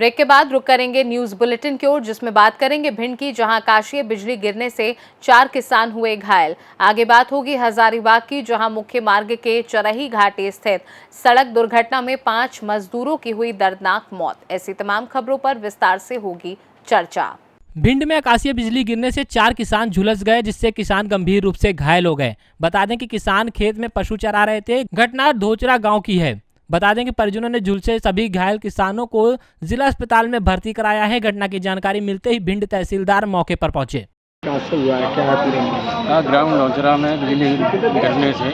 Break के बाद रुक करेंगे न्यूज बुलेटिन की ओर, जिसमें बात करेंगे भिंड की, जहां आकाशीय बिजली गिरने से 4 किसान हुए घायल। आगे बात होगी हजारीबाग की, जहां मुख्य मार्ग के चरही घाटी स्थित सड़क दुर्घटना में 5 मजदूरों की हुई दर्दनाक मौत। ऐसी तमाम खबरों पर विस्तार से होगी चर्चा। भिंड में आकाशीय बिजली गिरने से 4 किसान झुलस गए, जिससे किसान गंभीर रूप से घायल हो गए। बता दें कि किसान खेत में पशु चरा रहे थे। घटना धोचरा गांव की है। बता दें कि परिजनों ने झुलसे सभी घायल किसानों को जिला अस्पताल में भर्ती कराया है। घटना की जानकारी मिलते ही भिंड तहसीलदार मौके पर पहुंचे। ग्राम धोचरा में बिजली गिरने से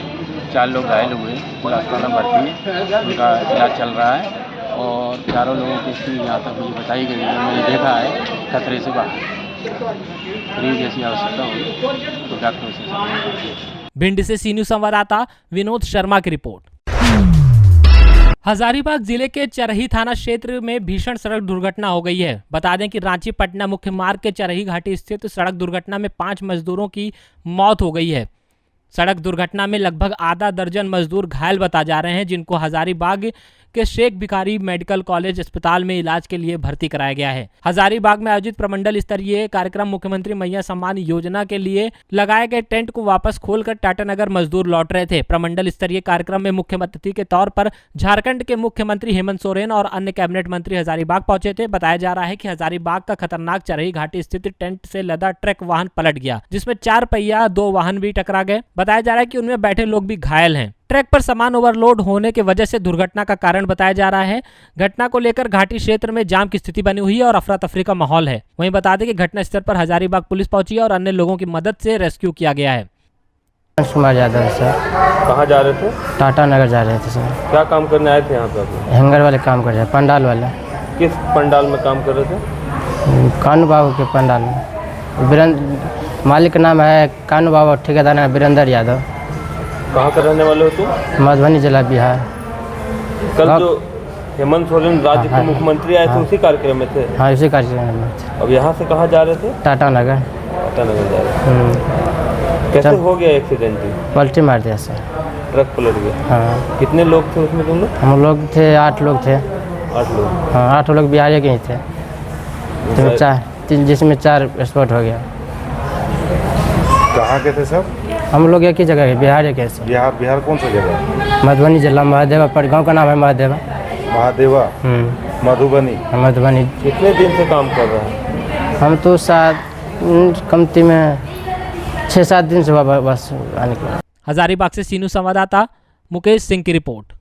4 लोग घायल हुए, जिला अस्पताल में भर्ती है, उनका इलाज चल रहा है और चारों लोगों की स्थिति यहाँ तक मुझे बताई गई है। मैंने देखा है खतरे से बाहर, गरीब जैसी आवश्यकता होगी तो डॉक्टर से। भिंड से सी न्यूज़ संवाददाता विनोद शर्मा की रिपोर्ट। हजारीबाग जिले के चरही थाना क्षेत्र में भीषण सड़क दुर्घटना हो गई है। बता दें कि रांची पटना मुख्य मार्ग के चरही घाटी स्थित सड़क दुर्घटना में 5 मजदूरों की मौत हो गई है। सड़क दुर्घटना में लगभग आधा दर्जन मजदूर घायल बता जा रहे हैं, जिनको हजारीबाग के शेख भिखारी मेडिकल कॉलेज अस्पताल में इलाज के लिए भर्ती कराया गया है। हजारीबाग में आयोजित प्रमंडल स्तरीय कार्यक्रम मुख्यमंत्री मैया सम्मान योजना के लिए लगाए गए टेंट को वापस खोलकर टाटानगर मजदूर लौट रहे थे। प्रमंडल स्तरीय कार्यक्रम में मुख्य अतिथि के तौर पर झारखंड के मुख्यमंत्री हेमंत सोरेन और अन्य कैबिनेट मंत्री हजारीबाग पहुंचे थे। बताया जा रहा है कि हजारीबाग का खतरनाक चरही घाटी स्थित टेंट से लदा ट्रक वाहन पलट गया, जिसमें 4 पहिया 2 वाहन भी टकरा गए। बताया जा रहा है कि उनमें बैठे लोग भी घायल हैं। ट्रक पर सामान ओवरलोड होने की वजह से दुर्घटना का कारण बताया जा रहा है। घटना को लेकर घाटी क्षेत्र में जाम की स्थिति बनी हुई है और अफरा तफरी का माहौल है। वहीं बता दें कि घटना स्थल पर हजारीबाग पुलिस पहुंची है और अन्य लोगों की मदद से रेस्क्यू किया गया है। कुमार यादव सर। कहाँ जा रहे थे? टाटा नगर जा रहे थे सर। क्या काम करने आए थे यहाँ पे? हैंगर वाले काम कर रहे हैं, पंडाल वाले। किस पंडाल में काम कर रहे थे? कानू बाबू के पंडाल में। मालिक का नाम है कानू बाबू, ठेकेदार है वीरेंद्र यादव। कहाँ का रहने वाले हो तुम? मधुबनी जिला बिहार। कल जो हेमंत सोरेन राज्य के मुख्यमंत्री आए थे उसी कार्यक्रम में थे? हाँ, इसी कार्यक्रम में। अब यहाँ से कहाँ जा रहे थे? टाटा नगर। टाटा नगर जा रहे थे। कैसे हो गया एक्सीडेंट? पलटी मार दिया सर, ट्रक पलट गया। हाँ। कितने लोग थे उसमें तुम लोग? हम लोग थे 8 लोग थे। 8 लोग? हाँ, 8 लोग बिहार के ही थे, जिसमें 4 स्पॉट हो गया। कहाँ के थे सब? हम लोग एक ही जगह है, बिहार के। बिहार कौन सा जगह? मधुबनी जिला महादेवा, पर गाँव का नाम है महादेवा। मधुबनी। मधुबनी। कितने दिन से काम कर रहे हैं? हम तो कमती में 6-7 दिन से हुआ बस आने के। हजारीबाग से सीनू संवाददाता मुकेश सिंह की रिपोर्ट।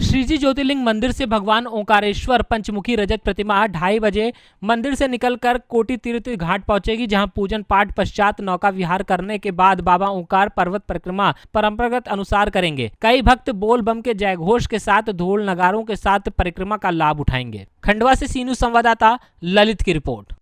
श्रीजी ज्योतिर्लिंग मंदिर से भगवान ओंकारेश्वर पंचमुखी रजत प्रतिमा 2:30 बजे मंदिर से निकलकर कोटि तीर्थ घाट पहुंचेगी, जहां पूजन पाठ पश्चात नौका विहार करने के बाद बाबा ओंकार पर्वत परिक्रमा परंपरागत अनुसार करेंगे। कई भक्त बोल बम के जयघोष के साथ ढोल नगारों के साथ परिक्रमा का लाभ उठाएंगे। खंडवा से सीनू संवाददाता ललित की रिपोर्ट।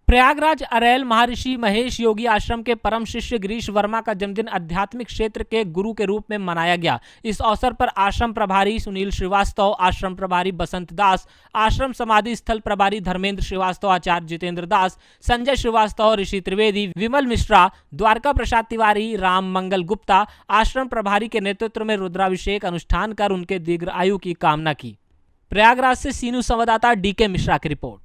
प्रयागराज अरैल महर्षि महेश योगी आश्रम के परम शिष्य गिरीश वर्मा का जन्मदिन आध्यात्मिक क्षेत्र के गुरु के रूप में मनाया गया। इस अवसर पर आश्रम प्रभारी सुनील श्रीवास्तव, आश्रम प्रभारी बसंत दास, आश्रम समाधि स्थल प्रभारी धर्मेंद्र श्रीवास्तव, आचार्य जितेंद्र दास, संजय श्रीवास्तव, ऋषि त्रिवेदी, विमल मिश्रा, द्वारका प्रसाद तिवारी, राम मंगल गुप्ता आश्रम प्रभारी के नेतृत्व में रुद्राभिषेक अनुष्ठान कर उनके दीर्घ आयु की कामना की। प्रयागराज से सीनू संवाददाता डीके मिश्रा की रिपोर्ट।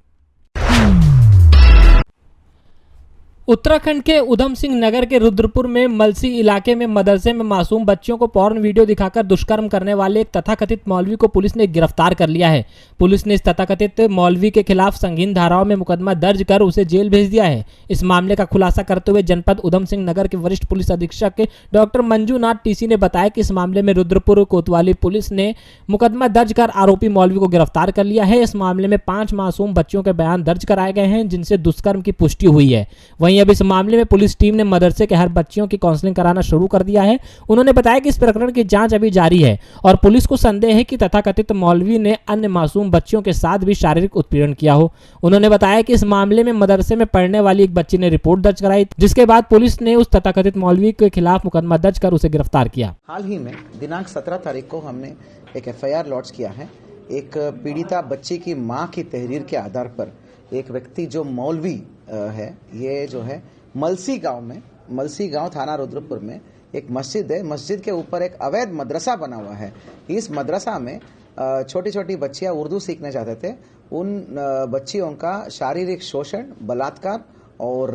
उत्तराखंड के उधम सिंह नगर के रुद्रपुर में मलसी इलाके में मदरसे में मासूम बच्चियों को पोर्न वीडियो दिखाकर दुष्कर्म करने वाले एक तथाकथित मौलवी को पुलिस ने गिरफ्तार कर लिया है। पुलिस ने इस तथाकथित मौलवी के खिलाफ संगीन धाराओं में मुकदमा दर्ज कर उसे जेल भेज दिया है। इस मामले का खुलासा करते हुए जनपद उधम सिंह नगर के वरिष्ठ पुलिस अधीक्षक डॉक्टर मंजूनाथ टीसी ने बताया कि इस मामले में रुद्रपुर कोतवाली पुलिस ने मुकदमा दर्ज कर आरोपी मौलवी को गिरफ्तार कर लिया है। इस मामले में 5 मासूम बच्चियों के बयान दर्ज कराए गए हैं, जिनसे दुष्कर्म की पुष्टि हुई है। वहीं अब इस मामले में पुलिस टीम ने मदरसे के हर बच्चियों की काउंसलिंग कराना शुरू कर दिया है। उन्होंने बताया कि इस प्रकरण की जांच अभी जारी है और पुलिस को संदेह है कि तथाकथित मौलवी ने अन्य मासूम बच्चियों के साथ भी शारीरिक उत्पीड़न किया हो। उन्होंने बताया कि इस मामले में मदरसे में पढ़ने वाली एक बच्ची ने रिपोर्ट दर्ज कराई, जिसके बाद पुलिस ने उस तथाकथित मौलवी के खिलाफ मुकदमा दर्ज कर उसे गिरफ्तार किया। हाल ही में दिनांक 17 तारीख को हमने एक FIR लॉन्च किया है। एक पीड़िता बच्ची की मां की तहरीर के आधार पर एक व्यक्ति जो मौलवी है, ये जो है मलसी गांव थाना रुद्रपुर में एक मस्जिद है। मस्जिद के ऊपर एक अवैध मदरसा बना हुआ है। इस मदरसा में छोटी छोटी बच्चियां उर्दू सीखने जाते थे, उन बच्चियों का शारीरिक शोषण, बलात्कार और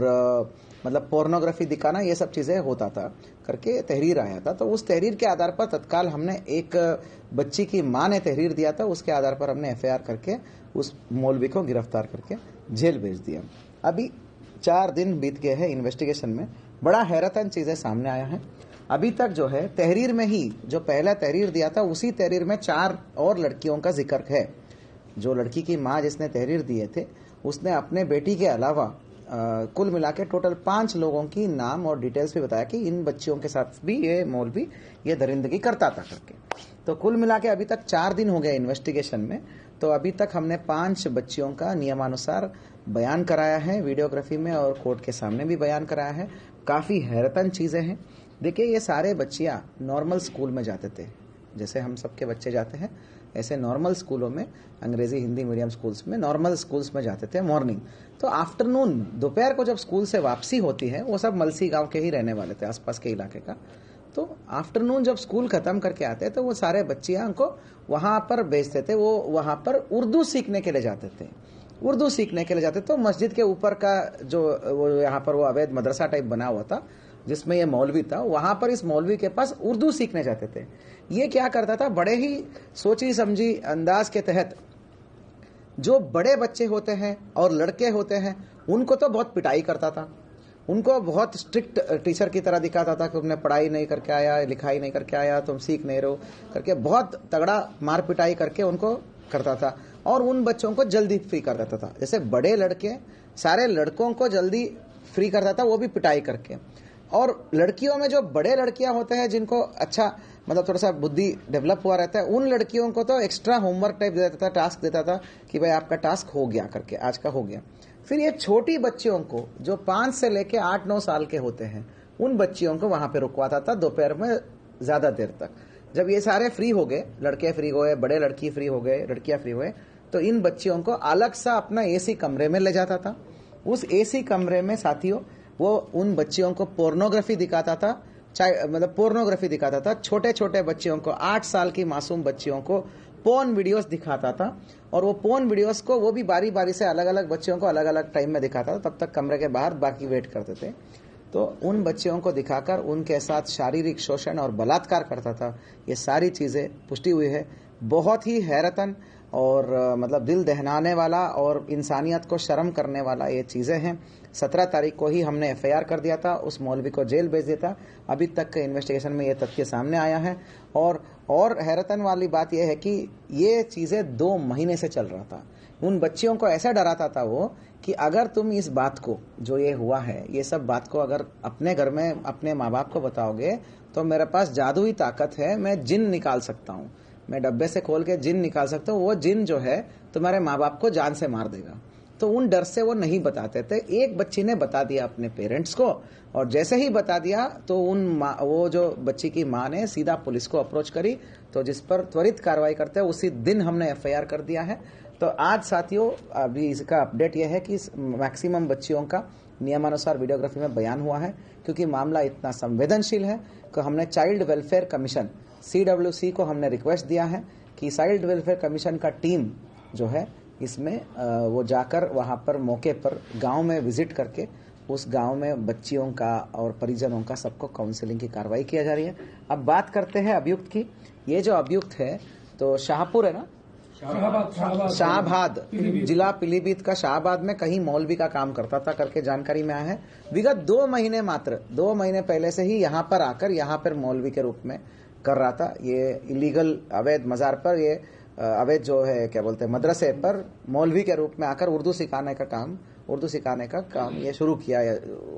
मतलब पोर्नोग्राफी दिखाना, ये सब चीज़ें होता था करके तहरीर आया था। तो उस तहरीर के आधार पर तत्काल हमने, एक बच्ची की माँ ने तहरीर दिया था, उसके आधार पर हमने एफआईआर करके उस मौलवी को गिरफ्तार करके जेल भेज दिया। अभी 4 दिन बीत गए हैं इन्वेस्टिगेशन में, बड़ा हैरतन चीज़ें सामने आया है। अभी तक जो है तहरीर में ही, जो पहला तहरीर दिया था उसी तहरीर में 4 और लड़कियों का जिक्र है। जो लड़की की माँ जिसने तहरीर दिए थे, उसने अपने बेटी के अलावा कुल मिला के टोटल 5 लोगों की नाम और डिटेल्स भी बताया कि इन बच्चियों के साथ भी ये मौलवी ये दरिंदगी करता था करके। तो कुल मिला के अभी तक 4 दिन हो गए इन्वेस्टिगेशन में। तो अभी तक हमने 5 बच्चियों का नियमानुसार बयान कराया है वीडियोग्राफी में, और कोर्ट के सामने भी बयान कराया है। काफ़ी हैरतन चीज़ें हैं। देखिए, ये सारे बच्चियाँ नॉर्मल स्कूल में जाते थे, जैसे हम सबके बच्चे जाते हैं, ऐसे नॉर्मल स्कूलों में, अंग्रेजी हिंदी मीडियम स्कूल्स में, नॉर्मल स्कूल्स में जाते थे मॉर्निंग। तो आफ्टरनून, दोपहर को जब स्कूल से वापसी होती है, वो सब मलसी गांव के ही रहने वाले थे, आसपास के इलाके का। तो आफ्टरनून जब स्कूल खत्म करके आते तो वो सारे बच्चियां को वहां पर भेजते थे। वो वहां पर उर्दू सीखने के लिए जाते थे, उर्दू सीखने के लिए जाते। तो मस्जिद के ऊपर का जो वो यहाँ पर वो अवैध मदरसा टाइप बना हुआ था, जिसमें ये मौलवी था, वहां पर इस मौलवी के पास उर्दू सीखने जाते थे। ये क्या करता था, बड़े ही सोची समझी अंदाज के तहत जो बड़े बच्चे होते हैं और लड़के होते हैं, उनको तो बहुत पिटाई करता था, उनको बहुत स्ट्रिक्ट टीचर की तरह दिखाता था कि तुमने पढ़ाई नहीं करके आया, लिखाई नहीं करके आया, तुम सीख नहीं रहो करके बहुत तगड़ा मार पिटाई करके उनको करता था। और उन बच्चों को जल्दी फ्री कर देता था। जैसे बड़े लड़के सारे लड़कों को जल्दी फ्री करता था, वो भी पिटाई करके। और लड़कियों में जो बड़े लड़कियां होते हैं, जिनको अच्छा मतलब थोड़ा सा बुद्धि डेवलप हुआ रहता है, उन लड़कियों को तो एक्स्ट्रा होमवर्क टाइप देता था, टास्क देता था कि भाई आपका टास्क हो गया करके, आज का हो गया। फिर ये छोटी बच्चियों को जो 5 से लेके 8-9 साल के होते हैं, उन बच्चियों को वहां पे रुकवाता था दोपहर में ज्यादा देर तक। जब ये सारे फ्री हो गए, लड़के फ्री हो गए, बड़े लड़की फ्री हो गए, लड़कियां फ्री हुए, तो इन बच्चियों को अलग सा अपना एसी कमरे में ले जाता था। उस एसी कमरे में साथियों वो उन बच्चियों को पोर्नोग्राफी दिखाता था, मतलब पोर्नोग्राफी दिखाता था। छोटे छोटे बच्चियों को, 8 साल की मासूम बच्चियों को पोर्न वीडियोस दिखाता था। और वो पोर्न वीडियोस को वो भी बारी बारी से अलग अलग बच्चियों को अलग अलग टाइम में दिखाता था। तब तक कमरे के बाहर बाकी वेट करते थे। तो उन बच्चियों को दिखाकर उनके साथ शारीरिक शोषण और बलात्कार करता था। ये सारी चीज़ें पुष्टि हुई है। बहुत ही हैरतन और मतलब दिल दहलाने वाला और इंसानियत को शर्म करने वाला ये चीज़ें हैं। 17 तारीख को ही हमने एफआईआर कर दिया था, उस मौलवी को जेल भेज दिया था। अभी तक के इन्वेस्टिगेशन में ये तथ्य सामने आया है। और हैरतन वाली बात यह है कि ये चीज़ें 2 महीने से चल रहा था। उन बच्चियों को ऐसा डराता था वो कि अगर तुम इस बात को, जो ये हुआ है, ये सब बात को अगर अपने घर में अपने माँ बाप को बताओगे तो मेरे पास जादुई ताकत है, मैं जिन निकाल सकता हूँ, मैं डब्बे से खोल के जिन निकाल सकता हूँ। वो जिन जो है तुम्हारे माँ बाप को जान से मार देगा। तो उन डर से वो नहीं बताते थे। एक बच्ची ने बता दिया अपने पेरेंट्स को, और जैसे ही बता दिया तो वो जो बच्ची की माँ ने सीधा पुलिस को अप्रोच करी, तो जिस पर त्वरित कार्रवाई करते हैं उसी दिन हमने एफआईआर कर दिया है। तो आज साथियों अभी इसका अपडेट यह है कि मैक्सिमम बच्चियों का नियमानुसार वीडियोग्राफी में बयान हुआ है। क्योंकि मामला इतना संवेदनशील है कि हमने चाइल्ड वेलफेयर कमीशन CWC को हमने रिक्वेस्ट दिया है कि चाइल्ड वेलफेयर कमीशन का टीम जो है इसमें वो जाकर वहाँ पर मौके पर गांव में विजिट करके उस गांव में बच्चियों का और परिजनों का सबको काउंसलिंग की कार्रवाई किया जा रही है। अब बात करते हैं अभियुक्त की। ये जो अभियुक्त है तो शाहपुर है ना, शाहबाद जिला पीलीभीत का शाहबाद में कहीं मौलवी का काम करता था करके जानकारी में आया है। विगत 2 महीने मात्र 2 महीने पहले से ही यहाँ पर आकर यहाँ पर मौलवी के रूप में कर रहा था। ये इलीगल अवैध मज़ार पर, ये अवैध जो है क्या बोलते हैं मदरसे पर मौलवी के रूप में आकर उर्दू सिखाने का काम ये शुरू किया,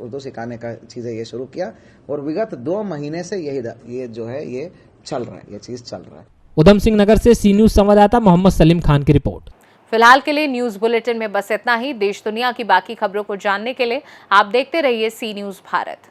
उर्दू सिखाने का चीज़ें ये शुरू किया। और विगत 2 महीने से ये जो है ये चल रहा है, ये चीज़ चल रहा है। उधम सिंह नगर से सी न्यूज संवाददाता मोहम्मद सलीम खान की रिपोर्ट। फिलहाल के लिए न्यूज बुलेटिन में बस इतना ही। देश दुनिया की बाकी खबरों को जानने के लिए आप देखते रहिए सी न्यूज भारत।